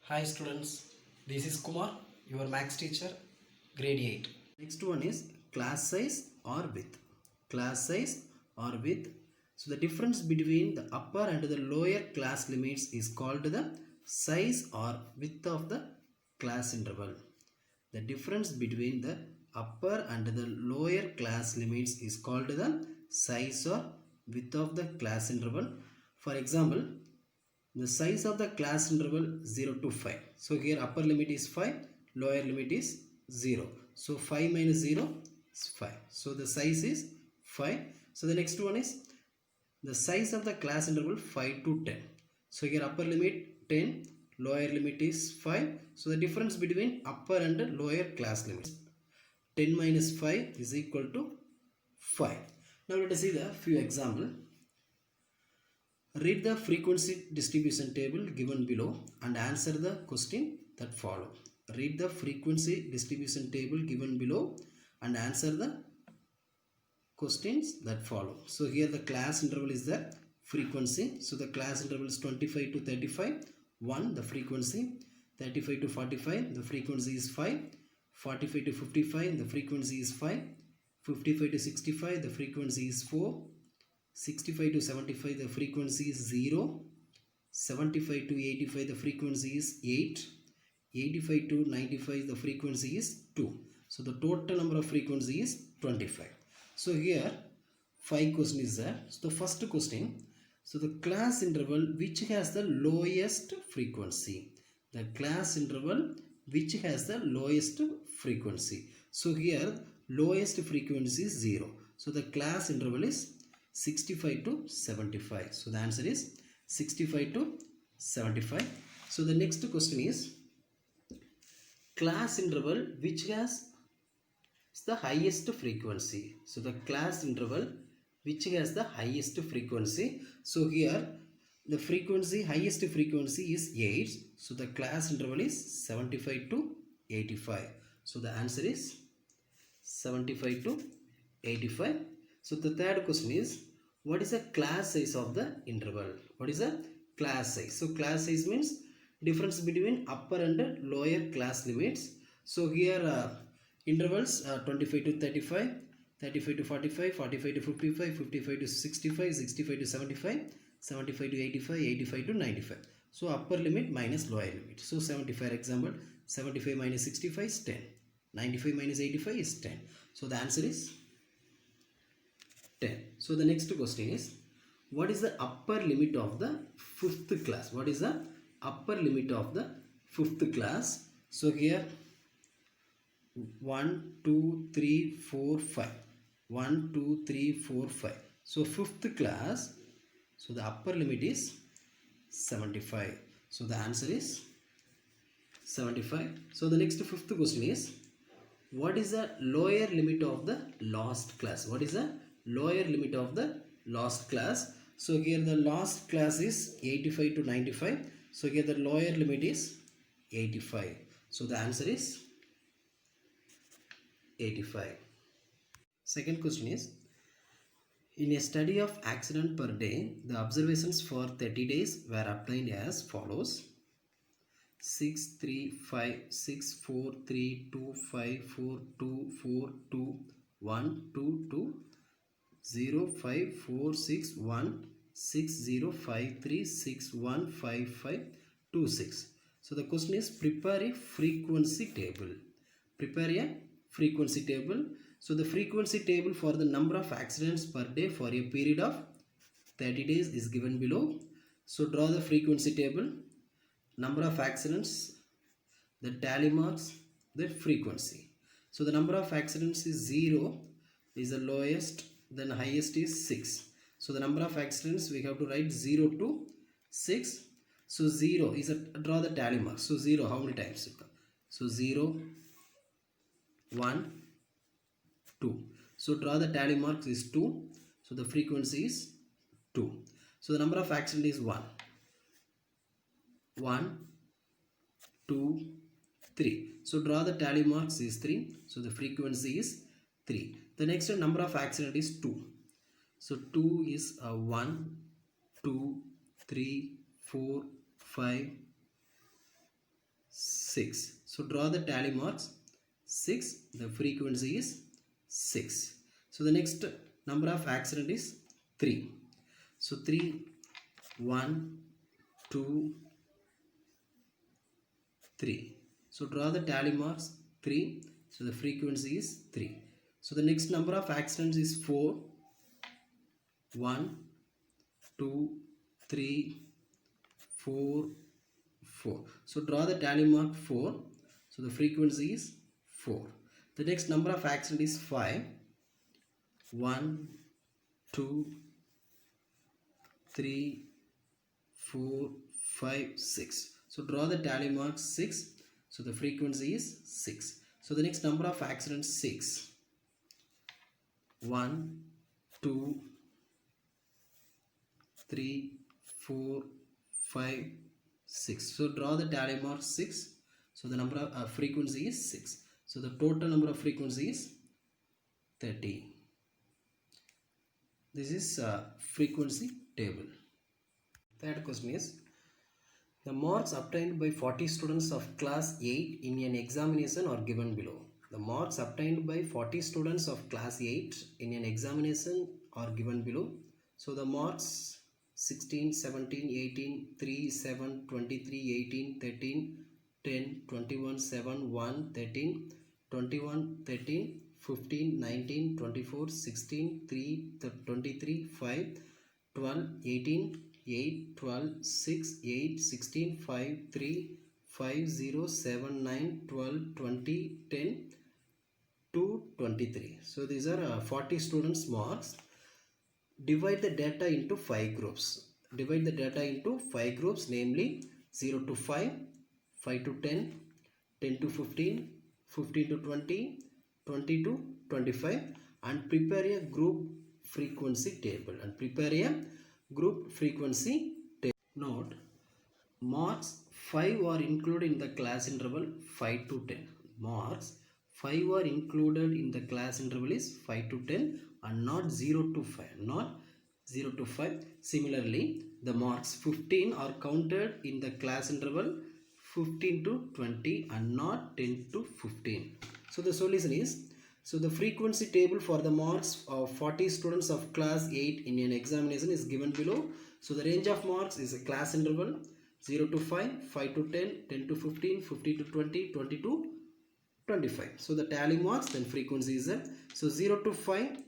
Hi students, this is Kumar, your maths teacher, grade 8. Next one is class size or width. Class size or width. So the difference between the upper and the lower class limits is called the size or width of the class interval. The difference between the upper and the lower class limits is called the size or width of the class interval. For example, the size of the class interval 0 to 5. So here upper limit is 5, lower limit is 0. So 5 minus 0 is 5. So the size is 5. So the next one is the size of the class interval 5 to 10. So here upper limit 10, lower limit is 5. So the difference between upper and lower class limits 10 minus 5 is equal to 5. Now let us see the few examples. Read the frequency distribution table given below and answer the question that follow. Read the frequency distribution table given below and answer the questions that follow. So here the class interval is the frequency. So the class interval is 25 to 35. 1 the frequency. 35 to 45 the frequency is 5. 45 to 55 the frequency is 5. 55 to 65 the frequency is 4. 65 to 75 the frequency is 0. 75 to 85 the frequency is 8. 85 to 95 the frequency is 2. So the total number of frequency is 25. So here 5 question is there. So the first question, so the class interval which has the lowest frequency. The class interval which has the lowest frequency. So here lowest frequency is 0. So the class interval is 65 to 75. So the answer is 65 to 75. So the next question is class interval which has the highest frequency. So the class interval which has the highest frequency. So here the frequency, highest frequency is 8. So the class interval is 75 to 85. So the answer is 75 to 85. So the third question is, what is the class size of the interval? What is the class size? So class size means difference between upper and lower class limits. So here intervals 25 to 35, 35 to 45, 45 to 55, 55 to 65, 65 to 75, 75 to 85, 85 to 95. So upper limit minus lower limit. So 75 example, 75 minus 65 is 10. 95 minus 85 is 10. So the answer is 10. So the next question is, what is the upper limit of the fifth class? What is the upper limit of the fifth class? So here 1, 2, 3, 4, 5. 1, 2, 3, 4, 5. So fifth class, so the upper limit is 75. So the answer is 75. So the next fifth question is, what is the lower limit of the last class? What is the lower limit of the last class? So here the last class is 85 to 95. So here the lower limit is 85. So the answer is 85. Second question is, in a study of accident per day, the observations for 30 days were obtained as follows. 6, 3, 5, 6, 4, 3, 2, 5, 4, 2, 4, 2, 1, 2, 2, 0, 5, 4, 6, 1, 6, 0, 5, 3, 6, 1, 5, 5, 2, 6. So the question is, prepare a frequency table. Prepare a frequency table. So the frequency table for the number of accidents per day for a period of 30 days is given below. So draw the frequency table. Number of accidents, the tally marks, the frequency. So the number of accidents is 0 is the lowest, then highest is 6. So the number of accidents we have to write 0 to 6. So 0 is draw the tally marks. So 0 how many times? So 0, 1, 2. So draw the tally marks is 2. So the frequency is 2. So the number of accidents is 1. 1, 2, 3. So draw the tally marks is 3. So the frequency is 3. The next number of accident is 2. So 2 is 1, 2, 3, 4, 5, 6. So draw the tally marks. 6. The frequency is 6. So the next number of accident is 3. So 3, 1, 2, 3. So draw the tally marks. 3. So the frequency is 3. So the next number of accidents is 4. 1, 2, 3, 4, 4. So draw the tally mark 4. So the frequency is 4. The next number of accident is 5. 1, 2, 3, 4, 5, 6. So draw the tally mark 6. So the frequency is 6. So the next number of accidents 6. 1, 2, 3, 4, 5, 6. So draw the tally mark 6. So the number of frequency is 6. So the total number of frequency is 30. This is frequency table. Third question is, the marks obtained by 40 students of class 8 in an examination are given below. The marks obtained by 40 students of class 8 in an examination are given below. So the marks 16, 17, 18, 3, 7, 23, 18, 13, 10, 21, 7, 1, 13, 21, 13, 15, 19, 24, 16, 3, 23, 5, 12, 18, 8, 12, 6, 8, 16, 5, 3, 5, 0, 7, 9, 12, 20, 10, 2, 23. So these are 40 students marks. Divide the data into 5 groups. Divide the data into 5 groups, namely 0 to 5, 5 to 10, 10 to 15, 15 to 20, 20 to 25, and prepare a group frequency table. Note, marks 5 are included in the class interval 5 to 10. Marks 5 are included in the class interval is 5 to 10 and not 0 to 5. Similarly, the marks 15 are counted in the class interval 15 to 20 and not 10 to 15. So the solution is, so the frequency table for the marks of 40 students of class 8 in an examination is given below. So the range of marks is a class interval 0 to 5, 5 to 10, 10 to 15, 15 to 20, 20 to 25. So the tally marks, then frequency is so 0 to 5,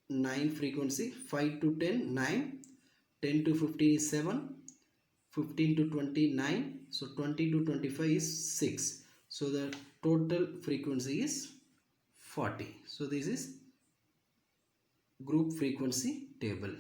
9 frequency, 5 to 10, 9, 10 to 15 is 7, 15 to 29, so 20 to 25 is 6. So the total frequency is 40. So this is group frequency table.